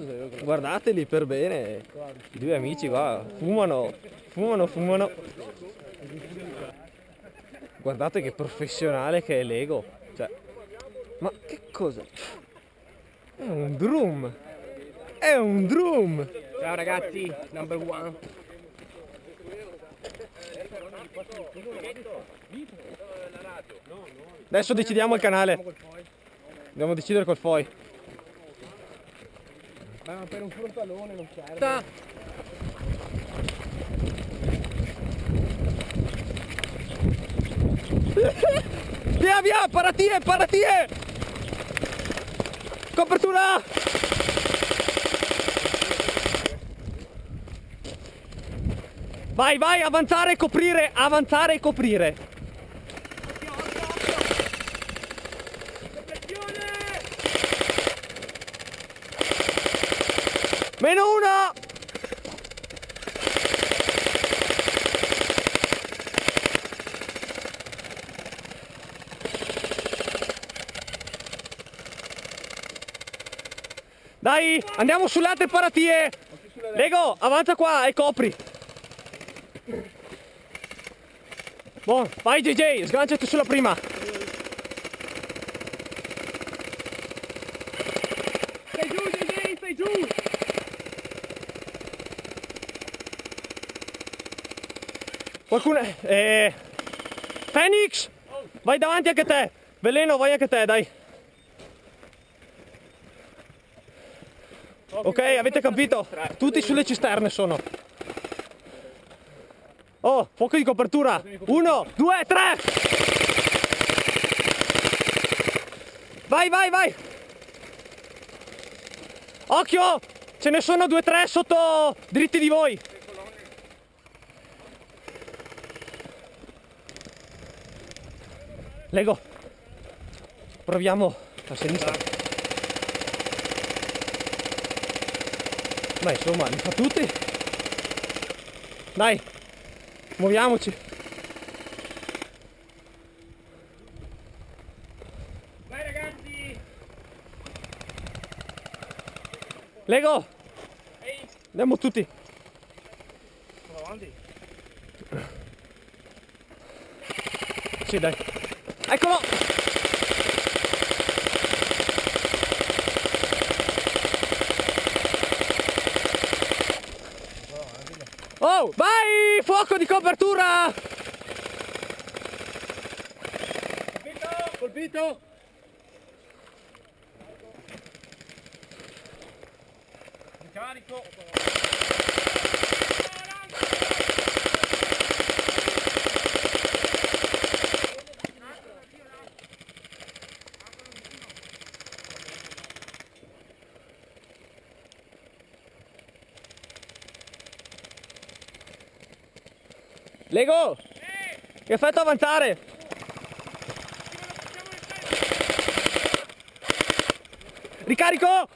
Guardateli per bene. I due amici qua fumano. Guardate che professionale che è Lego. Cioè, ma che cosa? È un drum. È un drum. Ciao ragazzi, number one. Adesso decidiamo il canale. Dobbiamo decidere col FOI. Ma per un frontalone non serve. Via via, paratie! Copertura! Vai, avanzare e coprire. -1! Dai, andiamo sulle altre paratie. Lego, avanza qua e copri. Buon, vai JJ, sganciati sulla prima. Stai giù JJ, stai giù. Qualcuno... Phoenix! Vai davanti anche te! Veleno, vai anche te, dai! Ok, avete capito? Tutti sulle cisterne sono. Oh, fuoco di copertura! 1, 2, 3! Vai! Occhio! Ce ne sono 2 o 3 sotto dritti di voi! Lego, proviamo a sinistra. Beh, insomma, li fa tutti. Dai, muoviamoci. Vai ragazzi. Lego, andiamo tutti. Sono avanti. Sì, dai. Eccolo! Oh, vai! Fuoco di copertura! Colpito! Ricarico! Lego! Che effetto avanzare! Ricarico!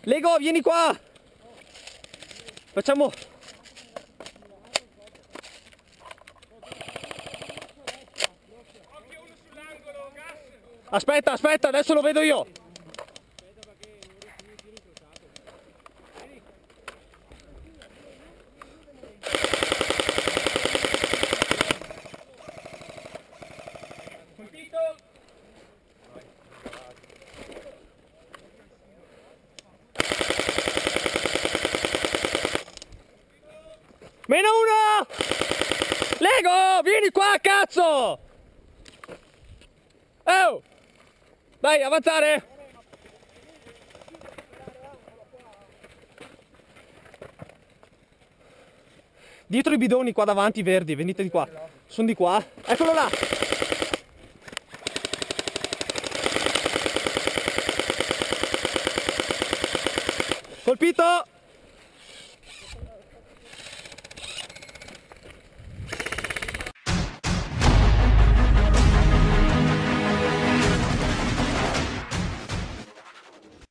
Lego, vieni qua! Facciamo... Aspetta, adesso lo vedo io! -1! Lego, vieni qua, cazzo! Oh! Dai, avanzare! Dietro i bidoni qua davanti verdi, venite di qua. Sono di qua. Eccolo là! Colpito!